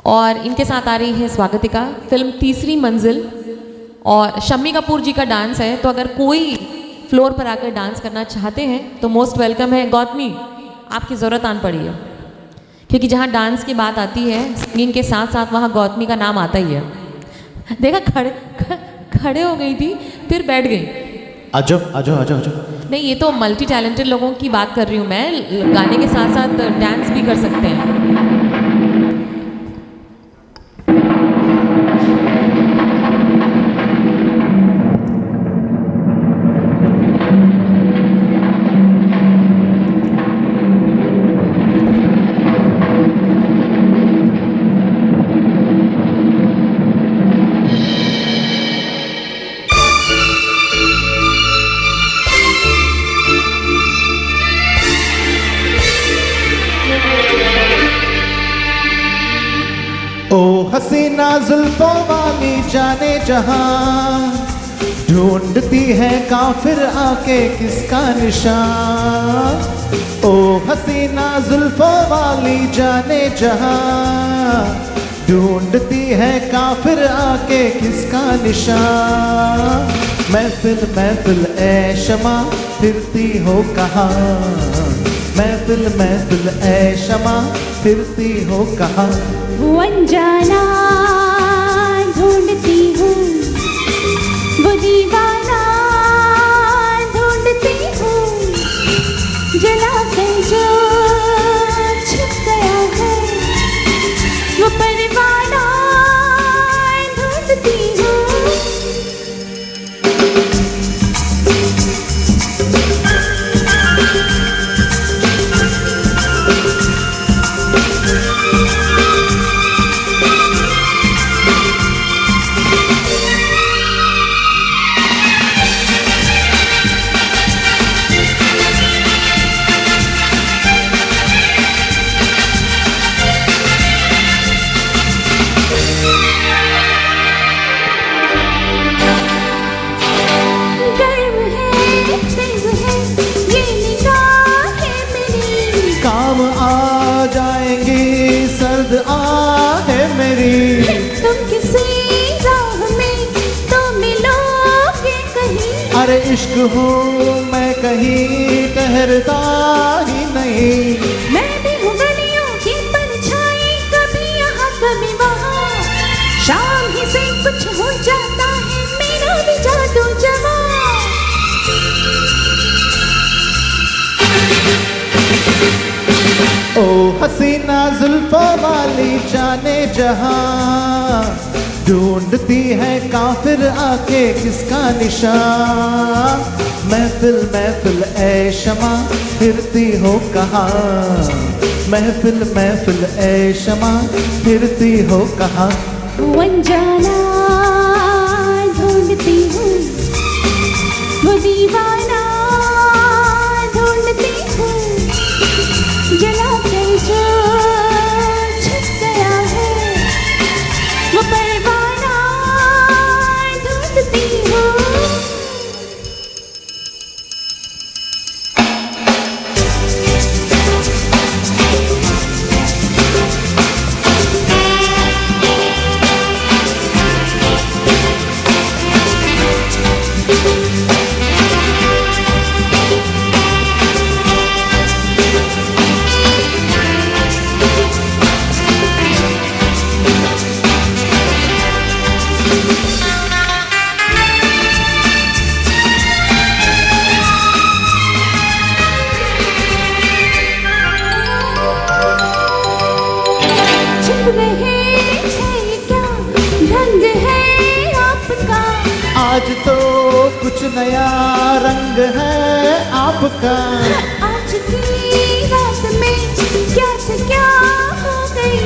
और इनके साथ आ रही है स्वागतिका, फिल्म तीसरी मंजिल। और शम्मी कपूर जी का डांस है, तो अगर कोई फ्लोर पर आकर डांस करना चाहते हैं तो मोस्ट वेलकम है। गौतमी, आपकी ज़रूरत आन पड़ी है, क्योंकि जहाँ डांस की बात आती है सिंगिंग के साथ साथ वहाँ गौतमी का नाम आता ही है। देखा, खड़े हो गई थी फिर बैठ गई। आजो आजो आजो आजो। नहीं, ये तो मल्टी टैलेंटेड लोगों की बात कर रही हूँ मैं, गाने के साथ साथ डांस भी कर सकते हैं। ओ हसीना जुल्फों वाली जाने जहां, ढूंढती है काफिर आके किसका निशान। ओ हसीना जुल्फों वाली जाने जहां, ढूंढती है काफिर आके किसका निशान। महफिल महफिल ए शमा फिरती हो कहाँ, महफिल महफिल ए शमा फिरती हो कहाँ। वो अनजाना ढूंढती हूँ, वो दीवाना ढूंढती हूँ, जला कर जो छिप गया है वो परवाना ढूंढती हूँ। काम आ जाएंगी सर्द आहे मेरी, तुम किसी राह में तो मिलोगे कहीं। अरे इश्क हूँ मैं कहीं ठहरता ही नहीं। मैं भी हूँ गलियों की परछाई, कभी यहाँ कभी वहाँ, शाम ही से कुछ हो जाता है मेरा भी जादू जवां। ओ हसीना जुल्फों वाली जाने जहां, ढूंढती है काफिर आके किसका निशान। महफिल महफिल ए शमा फिरती हो कहाँ, महफिल महफिल ए शमा फिरती हो कहाँ। वो अनजाना ढूंढती हूँ, वो दीवाना ढूंढती हूँ, जला कर जो छिप गया है वो परवाना ढूंढती हूँ। आज तो कुछ नया रंग है आपका, आज की रात में क्या से क्या हो गई।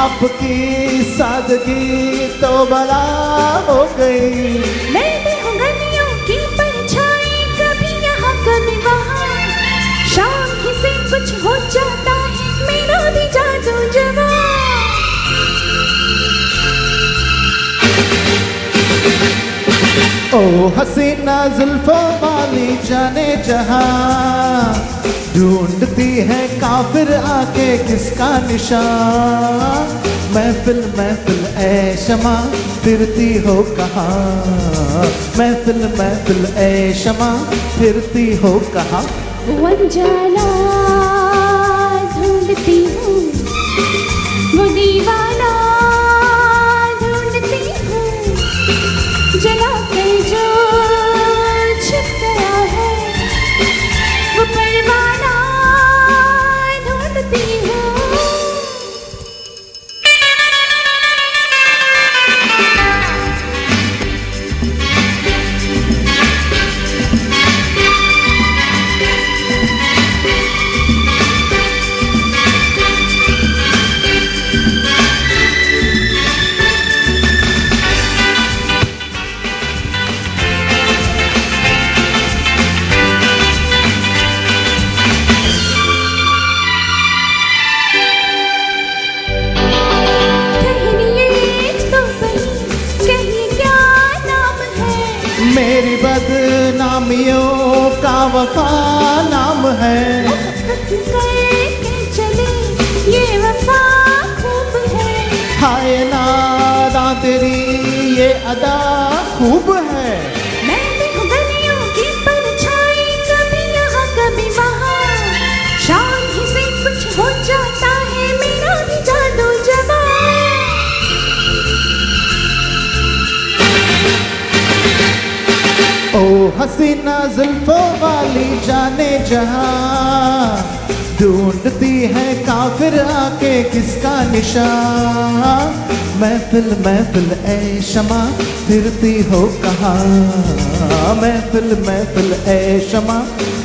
आपकी सादगी तो बला हो गई। मैं भी हूँ गलियों की परछाई, कभी यहाँ कभी वहाँ, शाम ही से कुछ हो जाता है मेरा भी जादू जवां। ओ हसीना जुल्फों वाली जाने जहां, ढूंढती है काफिर आके किसका निशान। महफिल महफिल ए शमा फिरती हो कहाँ, महफिल महफिल ए शमा फिरती हो कहाँ। वो अनजाना ढूंढती हूँ, वो दीवाना ढूंढती हूँ, जला के जो छिप गया है वो परवाना ढूंढती हूँ। मेरी बदनामियों का वफा नाम है, चले ये वफा खूब है, हाय नादा तेरी ये अदा खूब है। मैं भी हूँ गलियों की परछाई, कभी यहाँ कभी वहाँ, शाम ही से कुछ हो जाता है मेरा भी जादू जवां। ओ हसीना जुल्फों वाली जाने जहां, ढूंढती है काफिर आके किसका निशान। महफिल महफिल ए शमा फिरती हो कहाँ, महफिल महफिल ए शमा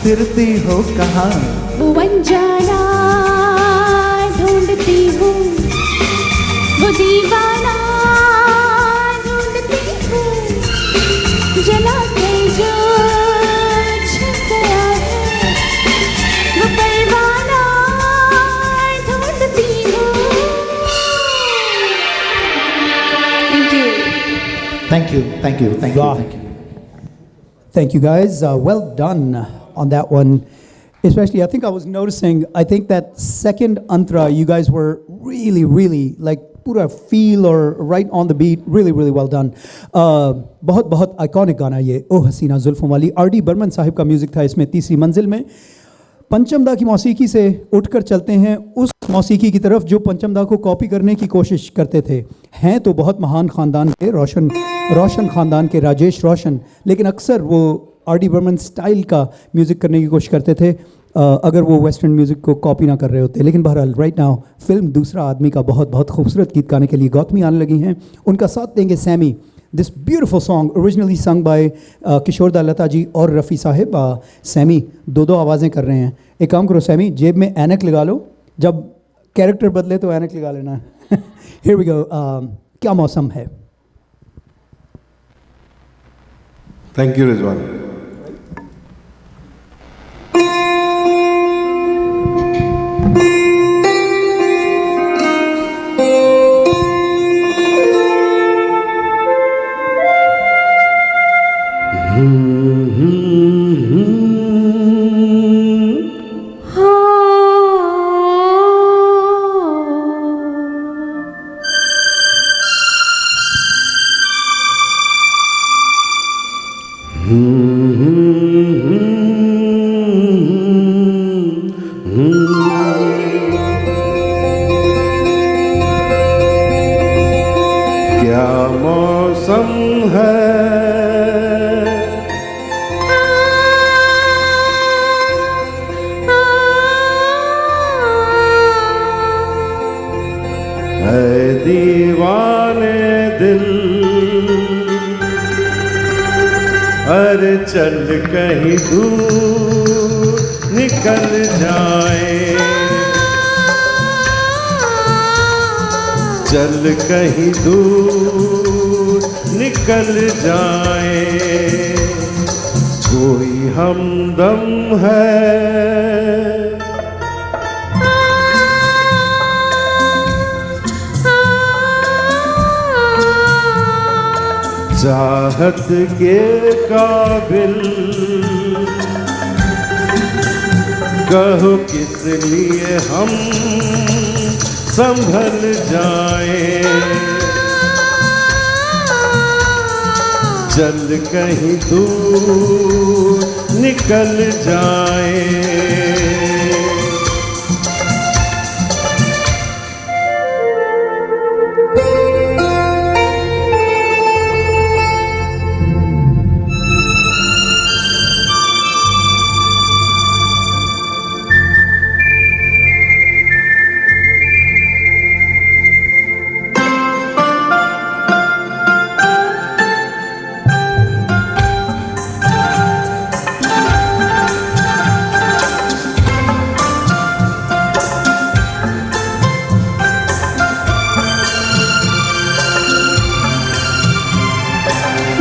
फिरती हो कहाँ। वो अनजाना ढूंढती हूँ, वो दीवाना ढूंढती हूँ, जला के जो छिप गया है वो परवाना ढूंढती हूँ। Thank you. Thank you, thank you, thank you, Wow. thank you. Thank you guys. Well done on that one. Especially, I think I was noticing, I think that second antra, you guys were really like pura feel or right on the beat. Really well done. बहुत iconic गाना ये ओ हसीना जुल्फों वाली। R.D. Burman Sahib का music था इसमें तीसरी मंजिल में। पंचमदा की मौसीकी से उठकर चलते हैं उस मौसीकी की तरफ जो पंचमदा को कॉपी करने की कोशिश करते थे। हैं तो बहुत महान ख़ानदान के रोशन ख़ानदान के राजेश रोशन, लेकिन अक्सर वो R.D. बर्मन स्टाइल का म्यूज़िक करने की कोशिश करते थे अगर वो वेस्टर्न म्यूज़िक को कॉपी ना कर रहे होते। लेकिन बहरहाल राइट नाउ फिल्म दूसरा आदमी का बहुत खूबसूरत गीत गाने के लिए गौतमी आने लगी हैं। उनका साथ देंगे Sammy. This beautiful song originally sung by Kishore da Lata जी और रफ़ी साहिब। सैमी दो आवाज़ें कर रहे हैं। एक काम करो सैमी, जेब में ऐनक लगा लो, जब कैरेक्टर बदले तो ऐनक लगा लेना। Here we go. क्या मौसम है। Thank you, Rizwan. क्या मौसम है दीवाने दिल, अरे चल कहीं दूर निकल जाए, चल कहीं दूर निकल जाए, कोई हमदम है। चाहत के काबिल कहो किस लिए हम संभल जाए, चल कहीं दूर निकल जाए।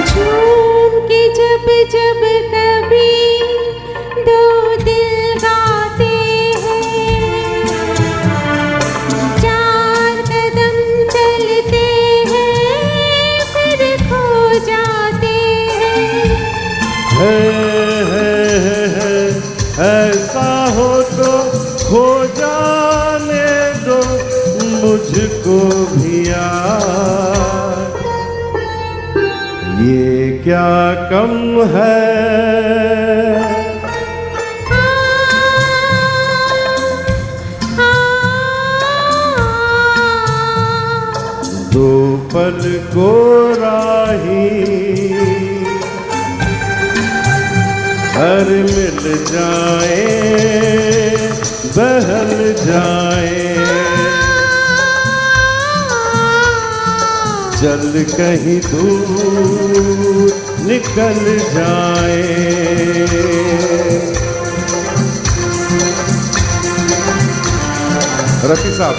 झूम के जब जब कभी दो दिल गाते हैं, चार कदम चलते हैं फिर खो जाते हैं। है ऐसा हो तो खो जाने दो मुझको भी यार, ये क्या कम है। दो पल को राही हर मिल जाए बहल जाए, चल कहीं दूर निकल जाए। रफी साहब,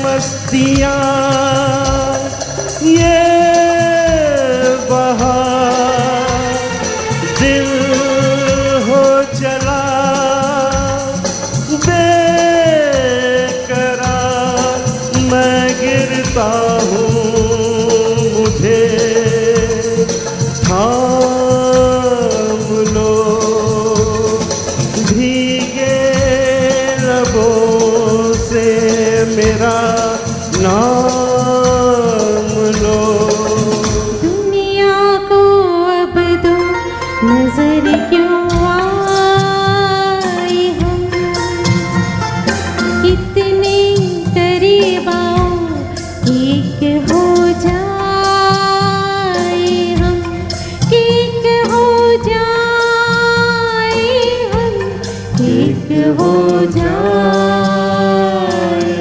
मस्तियाँ ये बहार दिल हो चला बेकरार, मैं गिरता हूँ मुझे थाम लो, भीगे लबों से मेरा नाम लो। दुनिया को अब दो नजर क्यों आए हम, इतने करीब आओ एक हो जाए हम, एक हो जाए हम, एक हो जाए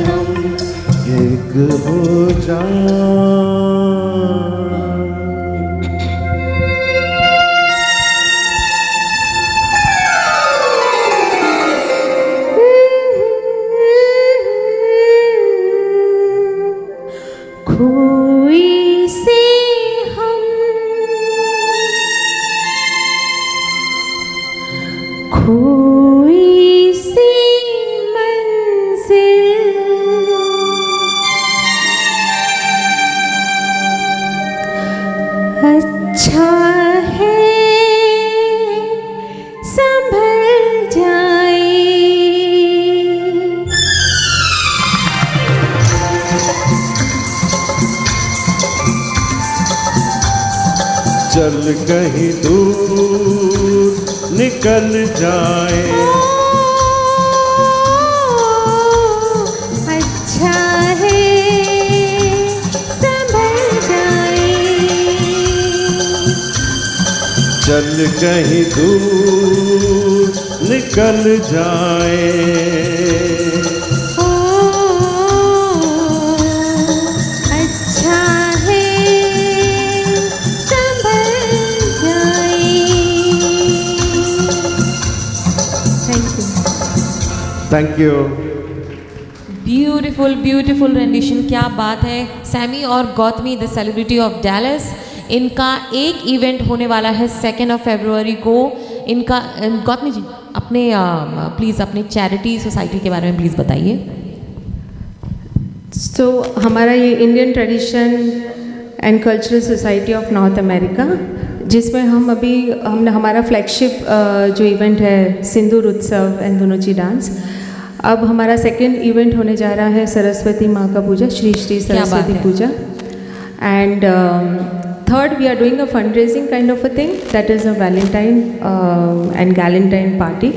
हम। एक हो जाए। खोई से हम खोई सी मंजिल, अच्छा है संभल जाए। चल कहीं दूर निकल जाए, अच्छा है संभल जाए। चल कहीं दूर निकल जाए। ओ अच्छा है संभल जाए। Thank you. Thank you. Beautiful beautiful rendition, क्या बात है। सैमी और Gautami the celebrity of Dallas, इनका एक इवेंट होने वाला है 2 फरवरी को। इनका गौतमी जी अपने प्लीज़ अपनी चैरिटी सोसाइटी के बारे में प्लीज़ बताइए। सो हमारा ये Indian tradition and cultural society of north America, जिसमें हमने हमारा फ्लैगशिप जो इवेंट है सिंदूर उत्सव एंड धुनुची डांस, अब हमारा 2nd इवेंट होने जा रहा है सरस्वती माँ का पूजा, श्री श्री क्या बात सरस्वती है। Puja. And 3rd we are doing a fund raising kind of a thing, that is a Valentine and Galentine party.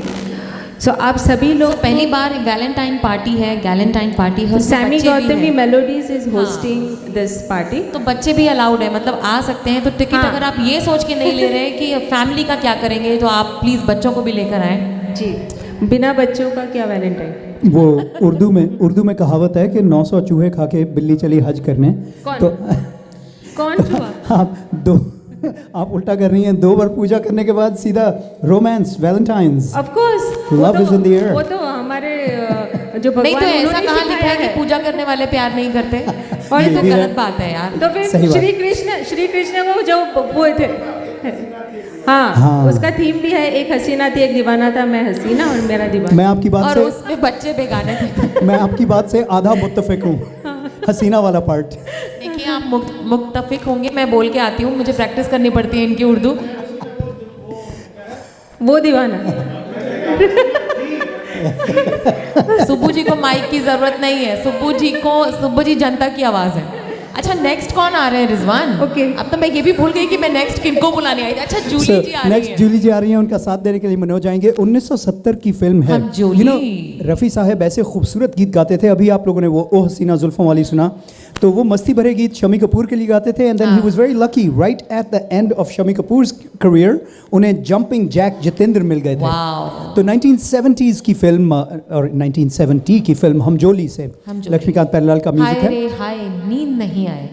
So आप सभी लोग पहली बार वैलेंटाइन पार्टी है, गैलेंटाइन पार्टी है, सैमी बच्चे भी गौतमी हैं। Melodies is hosting this party. तो बच्चे भी अलाउड है, मतलब आ सकते हैं। तो टिकट हाँ। अगर आप ये सोच के नहीं ले रहे हैं कि फैमिली का क्या करेंगे, तो आप प्लीज़ बच्चों को भी लेकर आएँ। जी, बिना बच्चों का क्या वैलेंटाइन। वो उर्दू में कहावत है कि 900 चूहे खा के बिल्ली चली हज करने। कौन? तो कौन छुआ? आप उल्टा कर रही हैं, 2 बार पूजा करने के बाद सीधा romance, Valentine's. Of course, Love is in the air. वो तो हमारे जो भगवान नहीं तो ऐसा उन्होंने कहाँ लिखा सिखाया है कि पूजा करने वाले प्यार नहीं करते, और ये ये तो भी है। गलत बात है यार। तो फिर सही बात। श्री कृष्ण को जो वो थे, हाँ, हाँ। उसका थीम भी है, एक हसीना थी एक दीवाना था, मैं हसीना और मेरा दीवाना। मैं आपकी बात और से उसमें बच्चे बेगाने थे। मैं आपकी बात से आधा मुत्तफिक हूँ, हसीना वाला पार्ट। देखिए आप मुक्तफिक होंगे, मैं बोल के आती हूँ, मुझे प्रैक्टिस करनी पड़ती है इनकी उर्दू। वो दीवाना। सुब्बू जी को माइक की जरूरत नहीं है, सुब्बू जी जनता की आवाज है। अच्छा नेक्स्ट कौन आ रहे हैं रिजवान? Okay. अब तो मैं ये भी भूल गई कि मैं नेक्स्ट किनको बुलाने आई थी। अच्छा जूली जी आ रही नेक्स्ट है। जूली जी आ रही हैं, उनका साथ देने के लिए मनोज आएंगे। 1970 की फिल्म है। हम जूली। रफ़ी साहब ऐसे खूबसूरत गीत गाते थे। अभी आप लोगों ने वो ओ हसीना जुल्फों वाली सुना, तो वो मस्ती भरे गीत शमी कपूर के लिए गाते थे। And then he was very lucky, right at the end of Shammi Kapoor's career उन्हें जंपिंग जैक जितेंद्र मिल गए थे। वाओ। तो 1970s की फिल्म और 1970 की फिल्म हम जोली से हम जोली। लक्ष्मीकांत प्यारेलाल का म्यूजिक हाय है। रे हाय नींद नहीं आए।